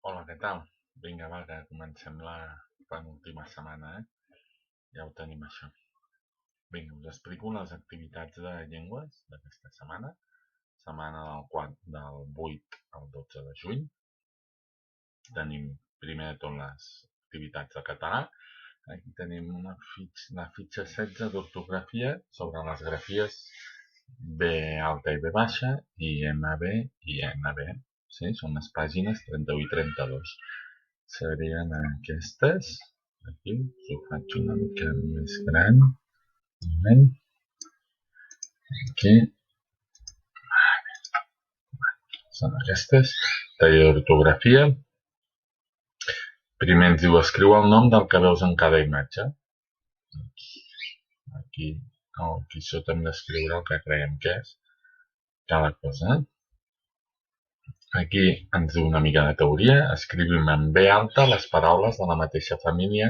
Hola, què tal? Vinga, va, que comencem la penúltima setmana, Ja ho tenim, això. Vinga, us explico les activitats de llengües d'aquesta setmana. Setmana del 8 al 12 de juny. Tenim primer de tot les activitats de català. Aquí tenim la fitxa 16 d'ortografia sobre les grafies B alta i B baixa i MB i NB. Sí, són les pàgines 31 i 32. Serien aquestes. Aquí us ho faig una mica més gran. Un moment. Aquí. Són aquestes. Taller d'ortografia. Primer ens diu escriu el nom del que veus en cada imatge. Aquí sota hem d'escriure el que creiem que és cada cosa. Aquí ens diu una mica de teoria. Escrivim en B alta les paraules de la mateixa família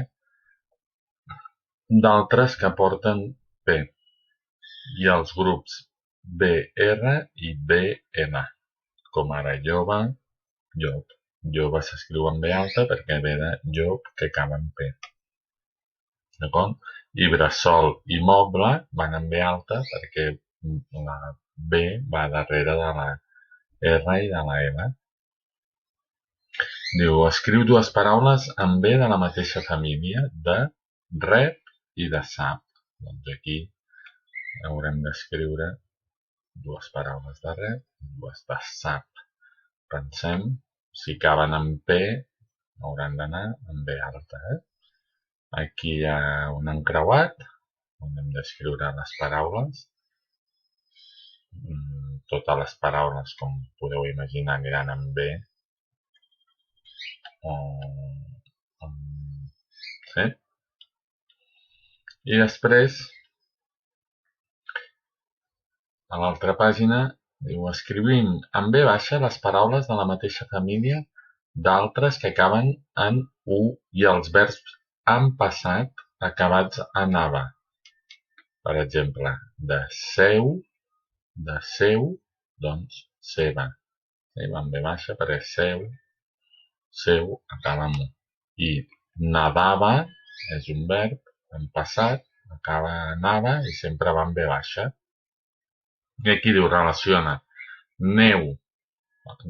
d'altres que porten P i els grups BR i BN, com ara jove, llop. Jove s'escriu en B alta perquè ve de llop que acaba en P. D'acord? I bressol i moble van en B alta perquè la B va darrere de la R i de la L. Diu, escriu dues paraules en B de la mateixa família, de rep i de sap. Doncs aquí haurem d'escriure dues paraules de rep i dues de sap. Pensem, si acaben en P, hauran d'anar en B alta. Aquí hi ha un encreuat, on hem d'escriure les paraules. Totes les paraules, com podeu imaginar, aniran en B. Sí? I després, a l'altra pàgina, diu, escrivim en B baixa les paraules de la mateixa família d'altres que acaben en U i els verbs en passat acabats en ava. Per exemple, de seu, doncs seva. Va en B baixa perquè seu acaba en U. I nedava és un verb en passat, acaba en ava i sempre va en B baixa. I aquí diu relaciona neu,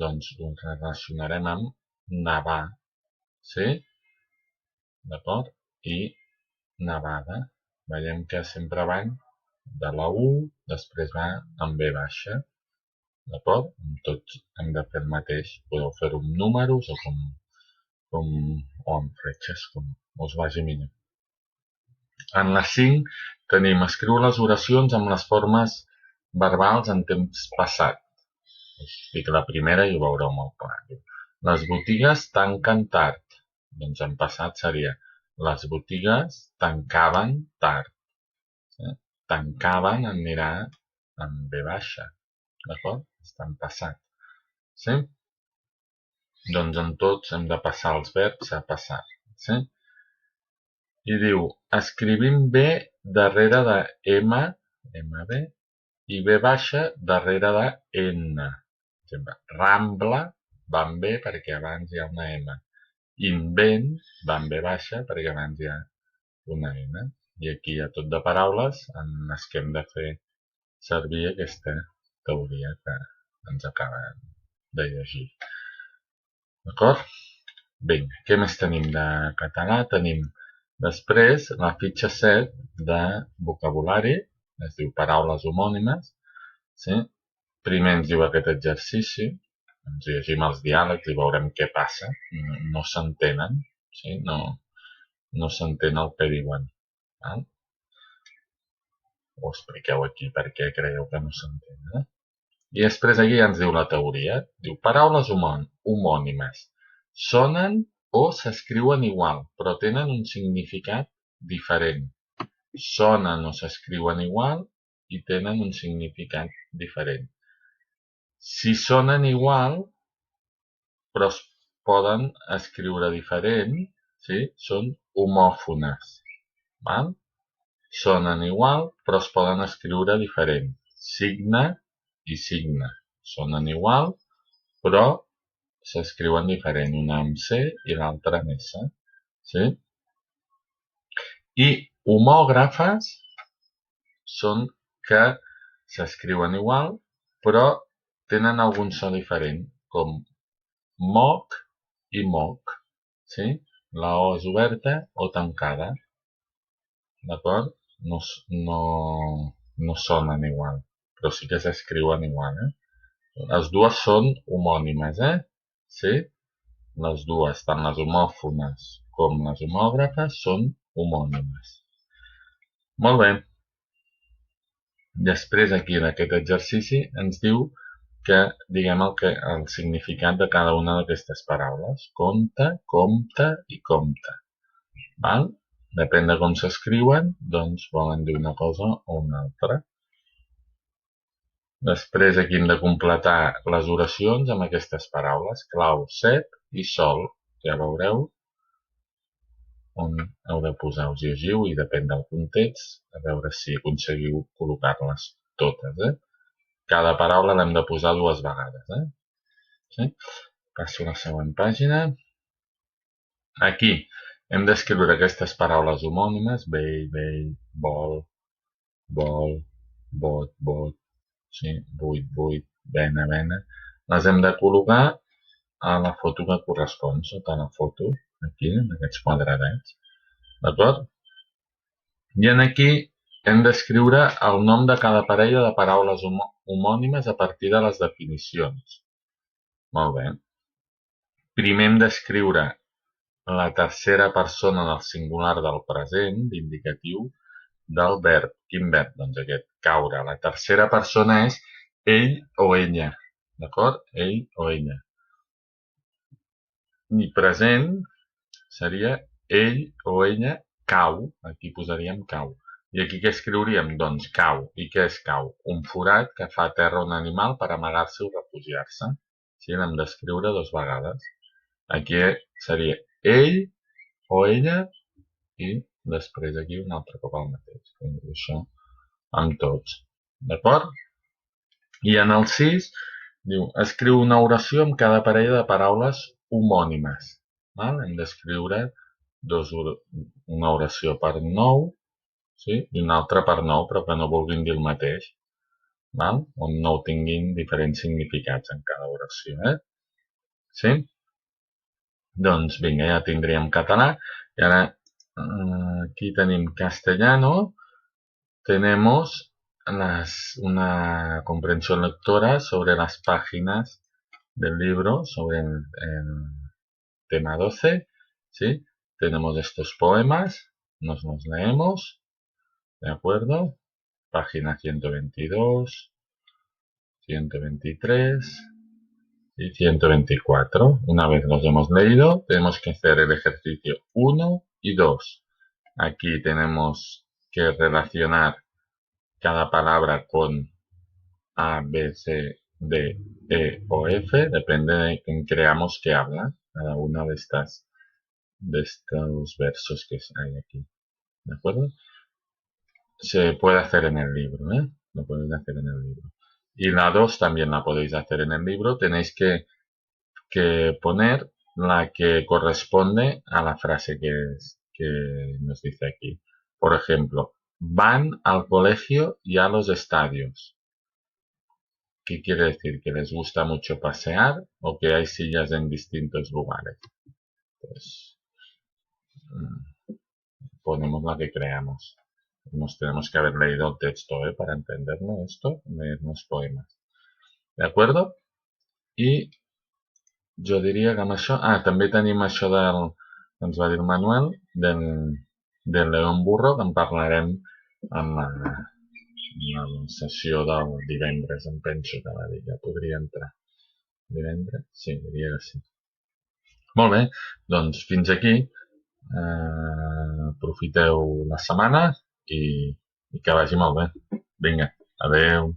doncs ho relacionarem amb nevar, sí? D'acord? I nevada, veiem que sempre van de la U, després va en B baixa, d'acord? Tots hem de fer el mateix, podeu fer-ho amb números o amb fletxes, com us vagi millor. En la 5 tenim escriure les oracions amb les formes verbals en temps passat. Us dic la primera i ho veureu molt clar. Les botigues tanquen tard. Doncs en passat seria les botigues tancaven tard. Tancaven anirà en B baixa. D'acord? Està en passat. Sí? Doncs en tots hem de passar els verbs a passat. Sí? I diu, escrivim B darrere de M, MB, i B baixa darrere de N. Rambla va en B perquè abans hi ha una M. Invent va en B baixa perquè abans hi ha una N. I aquí hi ha tot de paraules en les que hem de fer servir aquesta teoria que ens acaben de llegir. D'acord? Vinga, què més tenim de català? Tenim després la fitxa 7 de vocabulari, es diu paraules homònimes. Primer ens diu aquest exercici, ens llegim els diàlegs i veurem què passa. No s'entenen, no s'entén el que diuen. Ho expliqueu aquí perquè creieu que no s'entén. I després aquí ens diu la teoria. Diu paraules homònimes. Sonen o s'escriuen igual, però tenen un significat diferent. Sonen o s'escriuen igual i tenen un significat diferent. Si sonen igual, però es poden escriure diferent, són homòfones. Sonen igual, però es poden escriure diferent. Signe i signe. Sonen igual, però s'escriuen diferent, una amb C i l'altra amb S. Sí? I homògrafes són que s'escriuen igual, però tenen algun so diferent, com moc i moc. Sí? La O és oberta o tancada. D'acord? No sonen igual, però sí que s'escriuen igual. Les dues són homònimes, Sí? Les dues, tant les homòfones com les homògrafes, són homònimes. Molt bé. Després aquí en aquest exercici ens diu que diguem el significat de cada una d'aquestes paraules. Compte, compte i compte. Val? Depèn de com s'escriuen, doncs volen dir una cosa o una altra. Després aquí hem de completar les oracions amb aquestes paraules, clau, cep i sol. Ja veureu on heu de posar, us llegiu i depèn del context, a veure si aconseguiu col·locar-les totes. Cada paraula l'hem de posar 2 vegades. Sí? Passo a la següent pàgina. Aquí hem d'escriure aquestes paraules homònimes, vell, vell, vol, bot, bot, sí? Buit, buit, vena, vena. Les hem de col·locar a la foto que correspon, sota la foto, aquí, en aquests quadradets. D'acord? I aquí hem d'escriure el nom de cada parella de paraules homònimes a partir de les definicions. Molt bé. Primer hem d'escriure la tercera persona del singular del present, d'indicatiu, del verb. Quin verb? Doncs aquest, caure. La tercera persona és ell o ella. D'acord? Ell o ella. I present seria ell o ella cau. Aquí posaríem cau. I aquí què escriuríem? Doncs cau. I què és cau? Un forat que fa a terra un animal per amagar-se o refugiar-se. Sí, l'hem d'escriure 2 vegades. Aquí seria ell o ella i després aquí un altre cop el mateix. Això amb tots. D'acord? I en el 6 diu, escriu una oració amb cada parella de paraules homònimes. Hem d'escriure una oració per 9, sí? I una altra per 9, però que no vulguin dir el mateix. On no tinguin diferents significats en cada oració. Sí? Doncs vinga, ja tindríem català. I ara aquí tenim castellano. Tenemos una comprensión lectora sobre las páginas del libro, sobre el tema 12. ¿Sí? Tenemos estos poemas, nos los leemos, ¿de acuerdo? Página 122, 123 y 124. Una vez los hemos leído, tenemos que hacer el ejercicio 1 y 2. Aquí tenemos que relacionar cada palabra con A, B, C, D, E o F, depende de quién creamos que habla cada una de estos versos que hay aquí. ¿De acuerdo? Se puede hacer en el libro, Lo podéis hacer en el libro. Y la 2 también la podéis hacer en el libro. Tenéis que poner la que corresponde a la frase que nos dice aquí. Por ejemplo, van al colegio y a los estadios. ¿Qué quiere decir? ¿Que les gusta mucho pasear o que hay sillas en distintos lugares? Pues ponemos la que creamos. Nos tenemos que haber leído el texto para entenderlo esto, leer los poemas. ¿De acuerdo? I jo diria que amb això... també tenim això que ens va dir el Manuel, del León Burro, que en parlarem en la sessió del divendres, em penso que va dir, ja podria entrar. Divendres? Sí, diria que sí. Molt bé, doncs fins aquí. Aprofiteu la setmana i que vagi molt bé. Vinga, adeu.